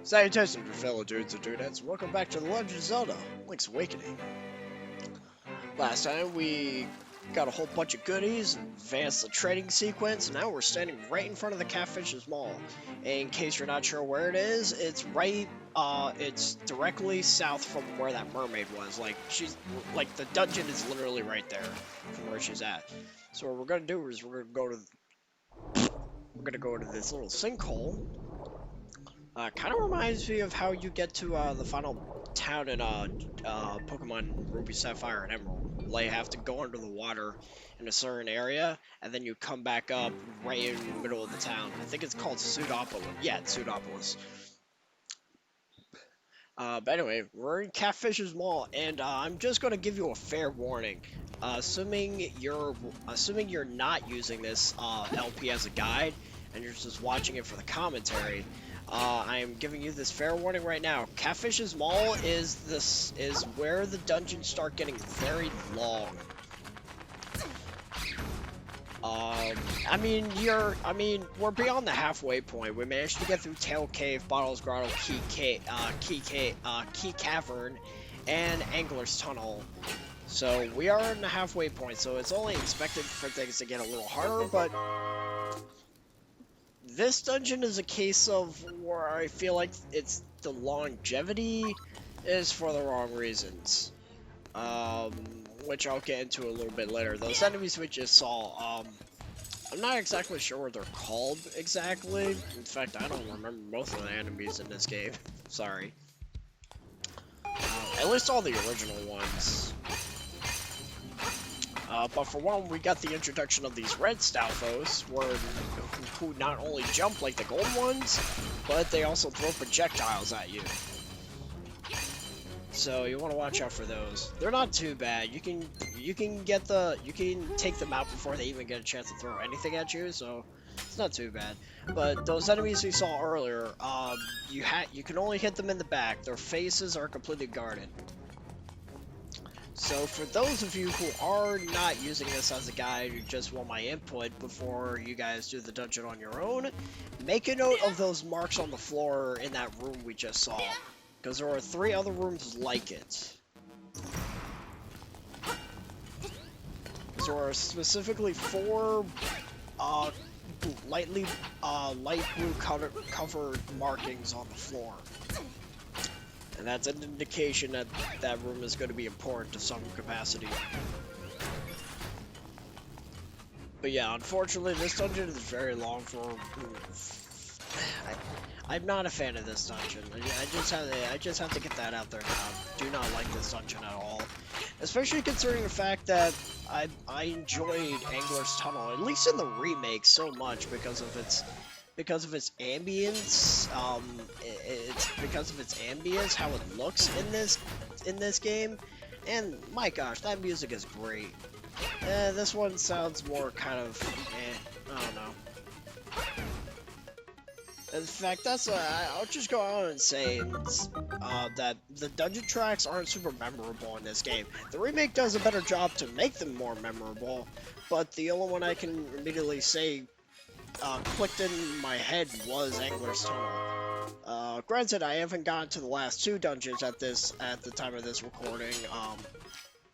Salutations, fellow dudes and dudettes. Welcome back to The Legend of Zelda: Link's Awakening. Last time we got a whole bunch of goodies, advanced the trading sequence, and now we're standing right in front of the Catfishes Mall. In case you're not sure where it is, it's right, it's directly south from where that mermaid was. Like the dungeon is literally right there from where she's at. So what we're gonna do is we're gonna go to this little sinkhole. Kind of reminds me of how you get to the final town in Pokemon Ruby, Sapphire, and Emerald. Like, you have to go under the water in a certain area, and then you come back up right in the middle of the town. I think it's called Pseudopolis. Yeah, it's Pseudopolis. But anyway, we're in Catfishes Mall, and I'm just gonna give you a fair warning. Assuming you're not using this LP as a guide, and you're just watching it for the commentary. I am giving you this fair warning right now. Catfishes Mall is where the dungeons start getting very long. I mean, we're beyond the halfway point. We managed to get through Tail Cave, Bottle's Grotto, Key Cavern, and Angler's Tunnel. So we are in the halfway point, so it's only expected for things to get a little harder, but this dungeon is a case of where I feel like the longevity is for the wrong reasons. Which I'll get into a little bit later. Those enemies we just saw, I'm not exactly sure what they're called exactly. In fact, I don't remember most of the enemies in this game. Sorry. At least all the original ones. But for one, we got the introduction of these red Stalfos, who not only jump like the gold ones, but they also throw projectiles at you. So you want to watch out for those. They're not too bad. You can take them out before they even get a chance to throw anything at you. So it's not too bad. But those enemies we saw earlier, you can only hit them in the back. Their faces are completely guarded. So for those of you who are not using this as a guide, you just want my input before you guys do the dungeon on your own, make a note of those marks on the floor in that room we just saw, because there are 3 other rooms like it. There are specifically 4 light blue covered markings on the floor. And that's an indication that that room is going to be important to some capacity. But yeah, unfortunately, this dungeon is very long for. I'm not a fan of this dungeon. I just have to get that out there now. Do not like this dungeon at all, especially considering the fact that I enjoyed Angler's Tunnel, at least in the remake, so much because of its ambience. It's because of its ambience, how it looks in this game, and my gosh, that music is great. This one sounds more kind of, I don't know. In fact, I'll just go on and say that the dungeon tracks aren't super memorable in this game. The remake does a better job to make them more memorable, but the only one I can immediately say clicked in my head was Angler's Tunnel. Granted, I haven't gotten to the last 2 dungeons at the time of this recording.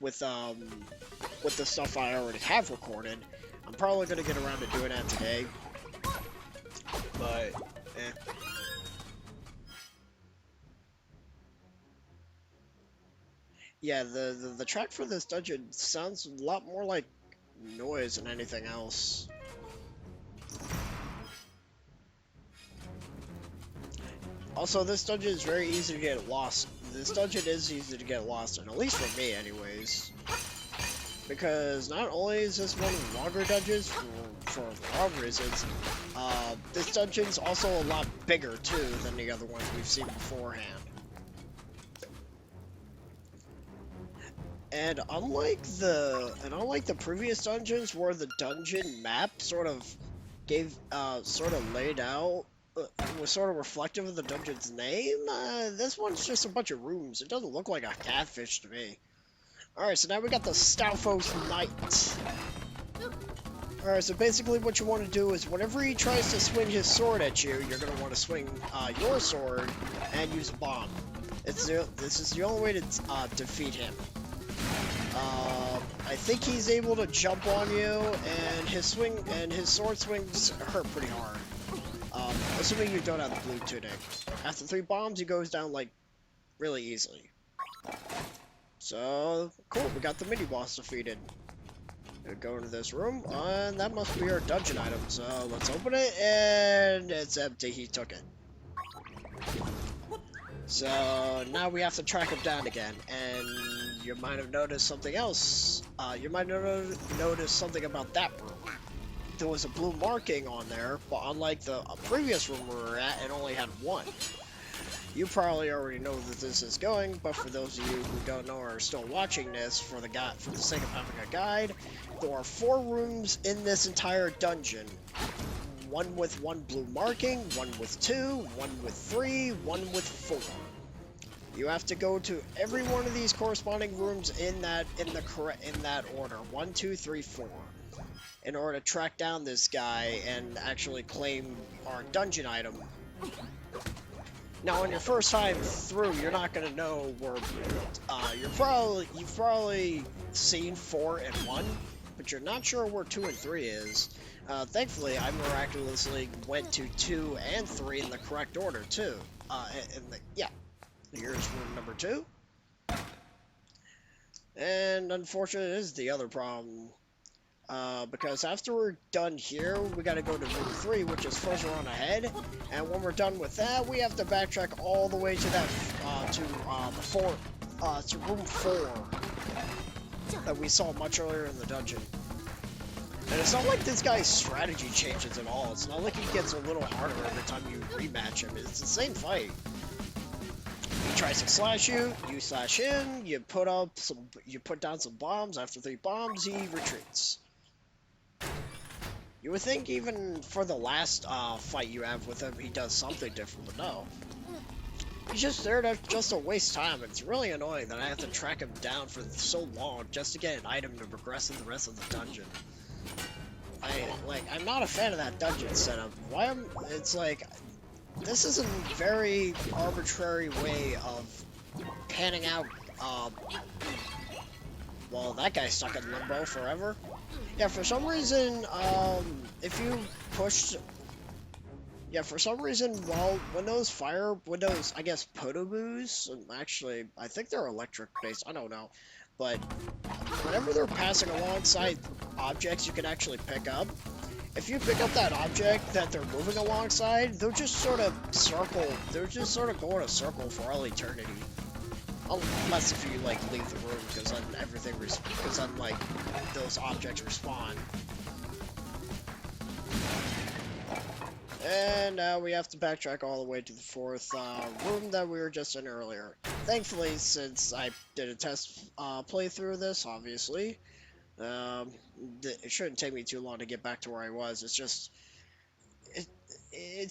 With the stuff I already have recorded, I'm probably gonna get around to doing that today. But yeah, the track for this dungeon sounds a lot more like noise than anything else. Also, this dungeon is very easy to get lost. This dungeon is easy to get lost in, at least for me anyways. Because not only is this one of the longer dungeons, for wrong reasons, this dungeon's also a lot bigger too than the other ones we've seen beforehand. And unlike the previous dungeons where the dungeon map sort of laid out, was sort of reflective of the dungeon's name, this one's just a bunch of rooms. It doesn't look like a catfish to me. Alright, so now we got the Stalfos Knight. Alright, so basically what you want to do is whenever he tries to swing his sword at you, you're going to want to swing your sword and use a bomb. This is the only way to defeat him. I think he's able to jump on you, and his sword swings hurt pretty hard. Assuming you don't have the blue tunic. After 3 bombs, he goes down like really easily. So cool, we got the mini boss defeated. Go into this room, and that must be our dungeon item. So let's open it, and it's empty. He took it. So now we have to track him down again, and you might have noticed something else. You might have noticed something about that room. There was a blue marking on there, but unlike the previous room we were at, it only had 1. You probably already know that this is going, but for those of you who don't know or are still watching this, for the sake of having a guide, there are 4 rooms in this entire dungeon. 1 with 1 blue marking, 1 with 2, 1 with 3, 1 with 4. You have to go to every one of these corresponding rooms in that order. 1, 2, 3, 4. In order to track down this guy and actually claim our dungeon item. Now, on your first time through, you're not gonna know where. You've probably seen 4 and 1, but you're not sure where 2 and 3 is. Thankfully, I miraculously went to 2 and 3 in the correct order too. Here's room number 2. And unfortunately, this is the other problem. Because after we're done here, we gotta go to room 3, which is further on ahead. And when we're done with that, we have to backtrack all the way to that, to room 4 that we saw much earlier in the dungeon. And it's not like this guy's strategy changes at all. It's not like he gets a little harder every time you rematch him. It's the same fight. He tries to slash you, you slash him, you put down some bombs. After 3 bombs, he retreats. You would think even for the last fight you have with him, he does something different, but no. He's just there just to waste time. It's really annoying that I have to track him down for so long just to get an item to progress in the rest of the dungeon. I'm not a fan of that dungeon setup. It's like, this is a very arbitrary way of panning out, well, that guy's stuck in limbo forever. Yeah, for some reason, if you pushed... Yeah, for some reason, while Windows, I guess, Podoboos, actually, I think they're electric-based, I don't know. But whenever they're passing alongside objects you can actually pick up, if you pick up that object that they're moving alongside, they'll just sort of go in a circle for all eternity. Unless if you, like, leave the room, because then like, those objects respawn. And now we have to backtrack all the way to the 4th room that we were just in earlier. Thankfully, since I did a test playthrough of this, obviously, it shouldn't take me too long to get back to where I was. It's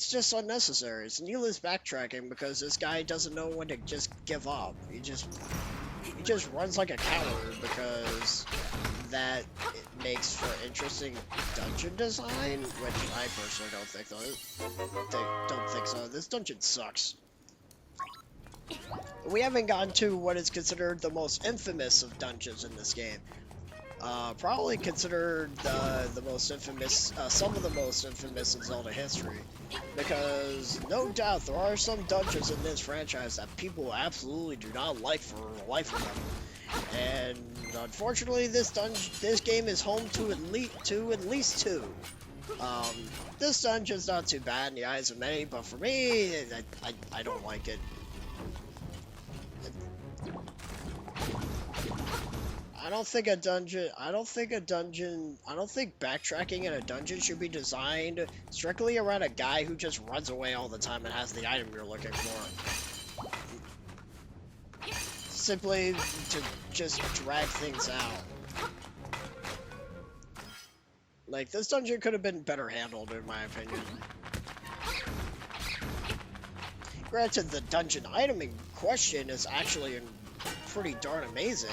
just unnecessary. It's needless backtracking because this guy doesn't know when to just give up. He just runs like a coward because that makes for interesting dungeon design, which I personally don't think so. This dungeon sucks. We haven't gotten to what is considered the most infamous of dungeons in this game. Probably considered the most infamous, some of the most infamous in Zelda history. Because, no doubt, there are some dungeons in this franchise that people absolutely do not like for the life of them. And, unfortunately, this game is home to at least 2. This dungeon's not too bad in the eyes of many, but for me, I don't like it. I don't think backtracking in a dungeon should be designed strictly around a guy who just runs away all the time and has the item you're looking for. Simply to just drag things out. Like, this dungeon could have been better handled, in my opinion. Granted, the dungeon item in question is actually pretty darn amazing.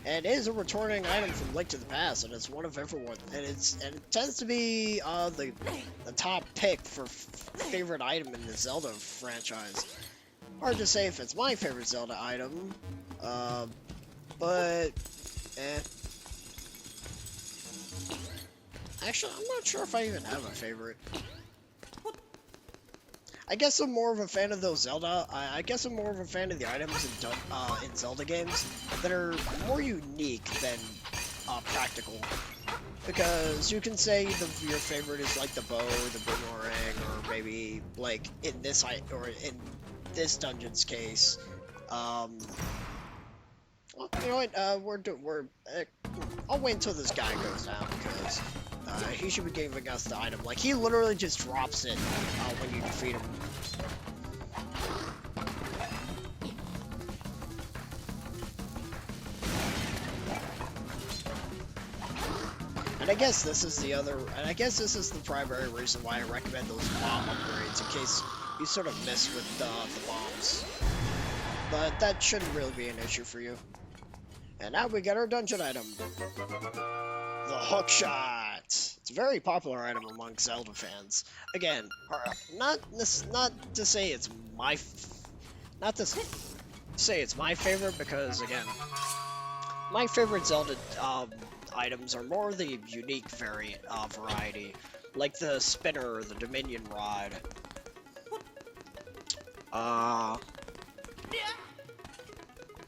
and it is a returning item from Link to the Past, and it's one of everyone, and it tends to be the top pick for favorite item in the Zelda franchise. Hard to say if it's my favorite Zelda item, but eh. Actually, I'm not sure if I even have a favorite. I guess I'm more of a fan of those Zelda. I guess I'm more of a fan of the items in Zelda games that are more unique than practical. Because you can say your favorite is like the bow, or the boomerang, or maybe like in this dungeon's case. Well, you know what? I'll wait until this guy goes down because he should be giving us the item. Like he literally just drops it when you defeat him. And I guess this is the primary reason why I recommend those bomb upgrades in case you sort of miss with the bombs. But that shouldn't really be an issue for you. And now we get our dungeon item. The Hookshot. It's a very popular item among Zelda fans. Again, not to say it's my favorite because again, my favorite Zelda items are more the unique variety, like the spinner, the Dominion rod.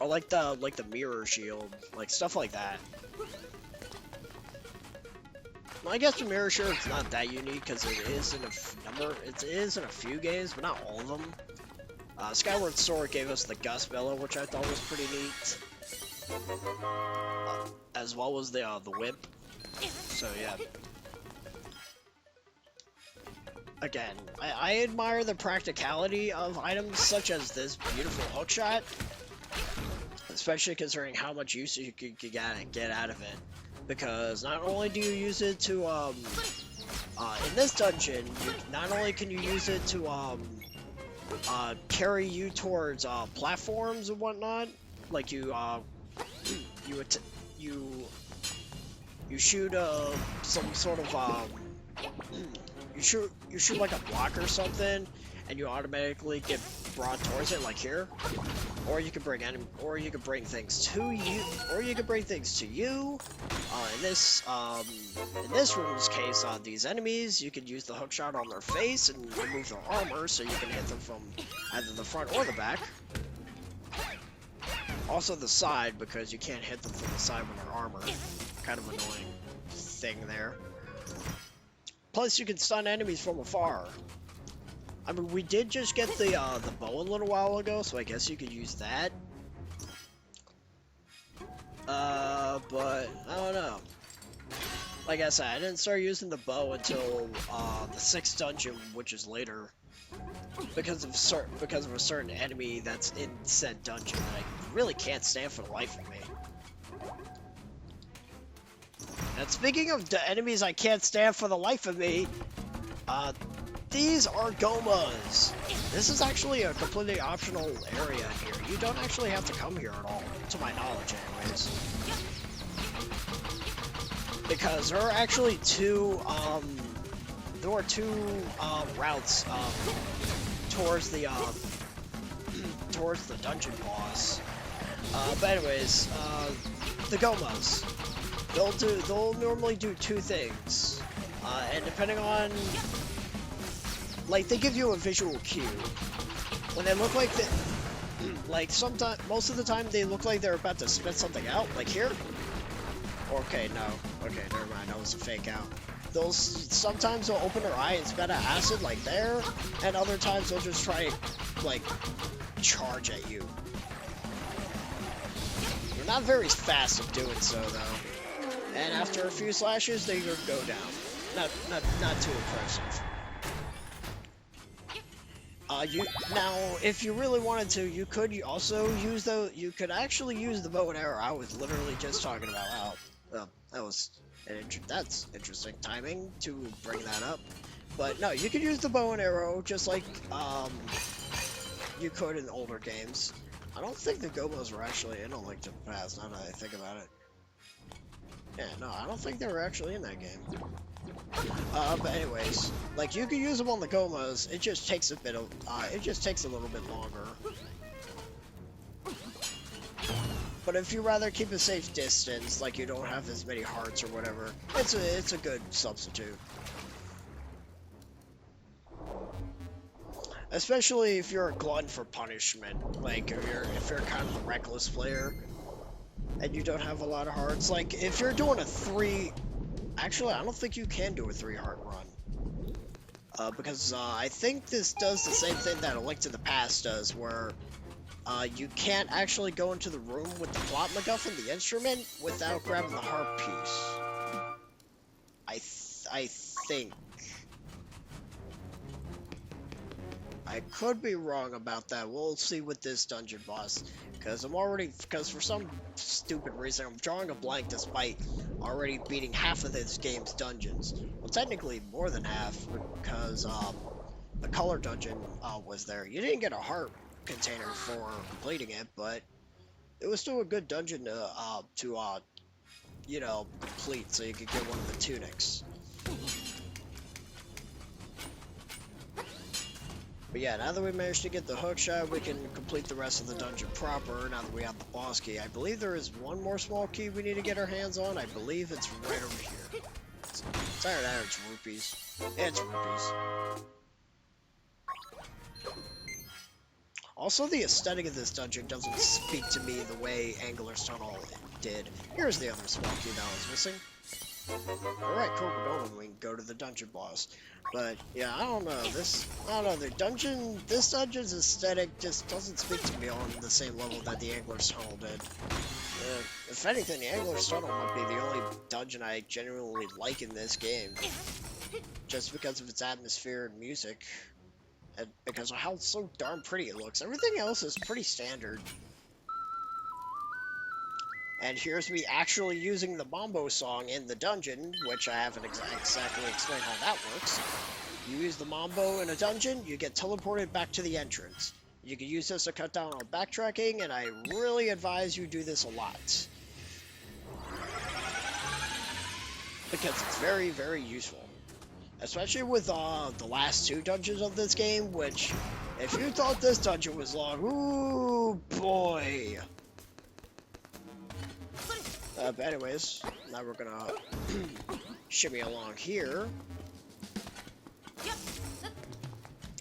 Or like the mirror shield, like stuff like that. Well, I guess the mirror shield's not that unique because it is in a few games, but not all of them. Skyward Sword gave us the Gust Bellow, which I thought was pretty neat, as well as the whip. So yeah. Again, I admire the practicality of items such as this beautiful Hookshot. Especially considering how much use you could get out of it, because not only do you use it to in this dungeon, not only can you use it to carry you towards platforms and whatnot, like you shoot some sort of you shoot like a block or something, and you automatically get brought towards it, like here. Or you could bring things to you. In this room's case, these enemies, you could use the hookshot on their face and remove their armor, so you can hit them from either the front or the back. Also the side, because you can't hit them from the side with their armor. Kind of annoying thing there. Plus, you can stun enemies from afar. I mean, we did just get the bow a little while ago, so I guess you could use that. But I don't know. Like I said, I didn't start using the bow until the 6th dungeon, which is later, because of a certain enemy that's in said dungeon that I really can't stand for the life of me. And speaking of the enemies I can't stand for the life of me, these are Gomas. This is actually a completely optional area here. You don't actually have to come here at all, to my knowledge anyways. Because there are actually two routes towards the dungeon boss. But anyways, the Gomas. They'll normally do two things. And depending on, like, they give you a visual cue. When they look like most of the time they look like they're about to spit something out, like here. Okay, no. Okay, never mind, that was a fake out. Sometimes they'll open their eye and spit out acid, like there, and other times they'll just try, like, charge at you. They're not very fast at doing so, though. And after a few slashes, they go down. Not too impressive. Now, if you really wanted to, you could also use you could actually use the bow and arrow. I was literally just talking about how, that's interesting timing to bring that up. But no, you could use the bow and arrow just like, you could in older games. I don't think the Gomos were actually in A Link to the Past, now that I think about it. Yeah, no, I don't think they were actually in that game. But anyways, like, you can use them on the Gomos, it just takes a bit of, it just takes a little bit longer. But if you rather keep a safe distance, like you don't have as many hearts or whatever, it's a good substitute. Especially if you're a glutton for punishment, like if you're kind of a reckless player and you don't have a lot of hearts. Like if you're doing a 3, actually I don't think you can do a 3-heart run. Because I think this does the same thing that A Link to the Past does, where you can't actually go into the room with the plot MacGuffin, the instrument, without grabbing the harp piece. I think. I could be wrong about that. We'll see with this dungeon boss, because for some stupid reason, I'm drawing a blank despite already beating half of this game's dungeons. Well, technically more than half, because the color dungeon was there. You didn't get a heart container for completing it, but it was still a good dungeon to you know, complete, so you could get one of the tunics. But yeah, now that we managed to get the hookshot, we can complete the rest of the dungeon proper, now that we have the boss key. I believe there is one more small key we need to get our hands on. I believe it's right over here. It's either that or it's rupees. It's rupees. Also, the aesthetic of this dungeon doesn't speak to me the way Angler's Tunnel did. Here's the other small key that I was missing. Alright, cool, we're going. We can go to the dungeon boss. But yeah, I don't know. This dungeon's aesthetic just doesn't speak to me on the same level that the Angler's Tunnel did. If anything, the Angler's Tunnel might be the only dungeon I genuinely like in this game, just because of its atmosphere and music, and because of how so darn pretty it looks. Everything else is pretty standard. And here's me actually using the Mambo song in the dungeon, which I haven't exactly explained how that works. You use the Mambo in a dungeon, you get teleported back to the entrance. You can use this to cut down on backtracking, and I really advise you do this a lot, because it's very, very useful. Especially with the last 2 dungeons of this game, which, if you thought this dungeon was long, ooh boy. But anyways, now we're gonna shimmy along here.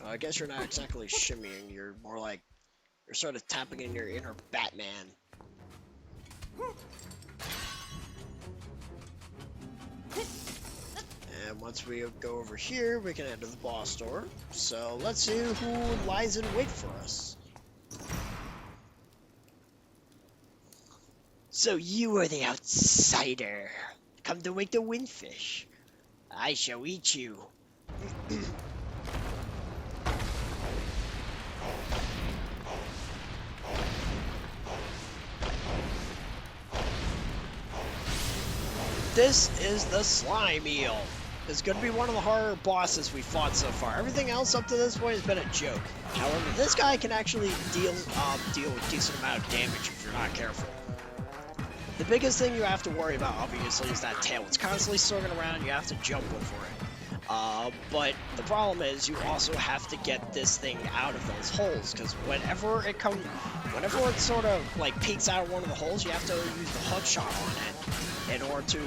I guess you're not exactly shimmying, you're more like, you're sort of tapping in your inner Batman. And once we go over here, we can enter the boss door. So let's see who lies in wait for us. So you are the outsider. Come to wake the windfish. I shall eat you. This is the slime eel. It's going to be one of the harder bosses we fought so far. Everything else up to this point has been a joke. However, this guy can actually deal a decent amount of damage if you're not careful. The biggest thing you have to worry about, obviously, is that tail. It's constantly circling around, you have to jump over it. But the problem is, you also have to get this thing out of those holes, because whenever it sort of, like, peeks out of one of the holes, you have to use the hookshot on it in order to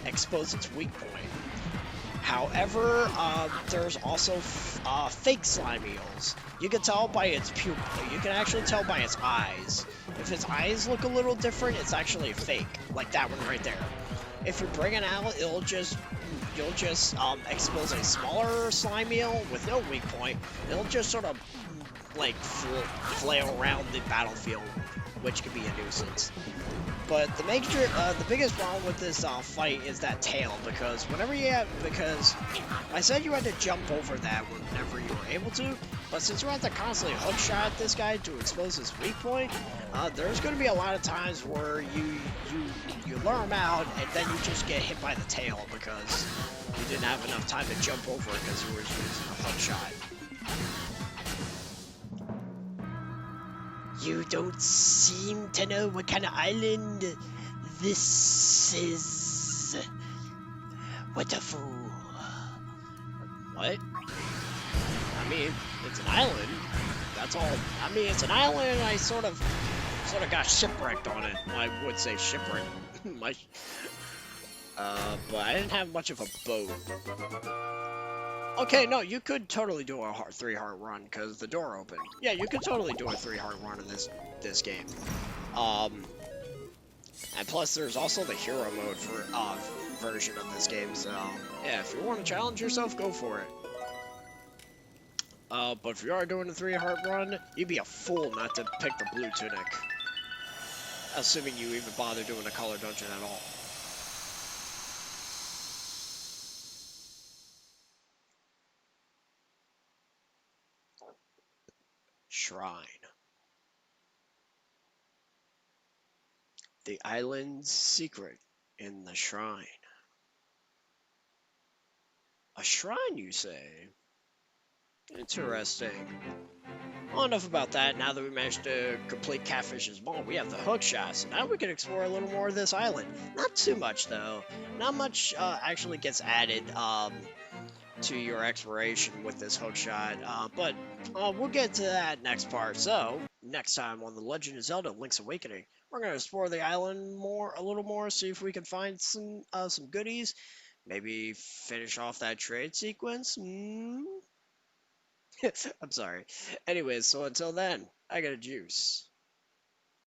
expose its weak point. However, there's also fake slime eels. You can tell by its pupil. You can actually tell by its eyes. If its eyes look a little different, it's actually fake, like that one right there. If you bring it out, you'll just expose a smaller slime eel with no weak point. It'll just sort of like flail around the battlefield, which can be a nuisance. But the biggest problem with this fight is that tail, because because I said you had to jump over that whenever you were able to, but since you have to constantly hookshot this guy to expose his weak point, there's going to be a lot of times where you lure him out and then you just get hit by the tail because you didn't have enough time to jump over it because you were using a hookshot. You don't seem to know what kind of island this is. What a fool. What? I mean, it's an island. That's all. I mean, it's an island. I sort of got shipwrecked on it. I would say shipwrecked. My, but I didn't have much of a boat. Okay, no, you could totally do a 3-heart run because the door opened. Yeah, you could totally do a 3-heart run in this game. And plus, there's also the hero mode for version of this game. So yeah, if you want to challenge yourself, go for it. But if you are doing a 3-heart run, you'd be a fool not to pick the blue tunic. Assuming you even bother doing a color dungeon at all. Shrine. The island's secret in the shrine. A shrine, you say? Interesting. Well, enough about that. Now that we managed to complete Catfishes Mall, we have the Hookshot, so now we can explore a little more of this island. Not too much, though. Not much actually gets added to your exploration with this Hookshot, but we'll get to that next part. So, next time on The Legend of Zelda Link's Awakening, we're going to explore the island a little more, see if we can find some goodies, maybe finish off that trade sequence. I'm sorry. Anyways, so until then, I got a juice.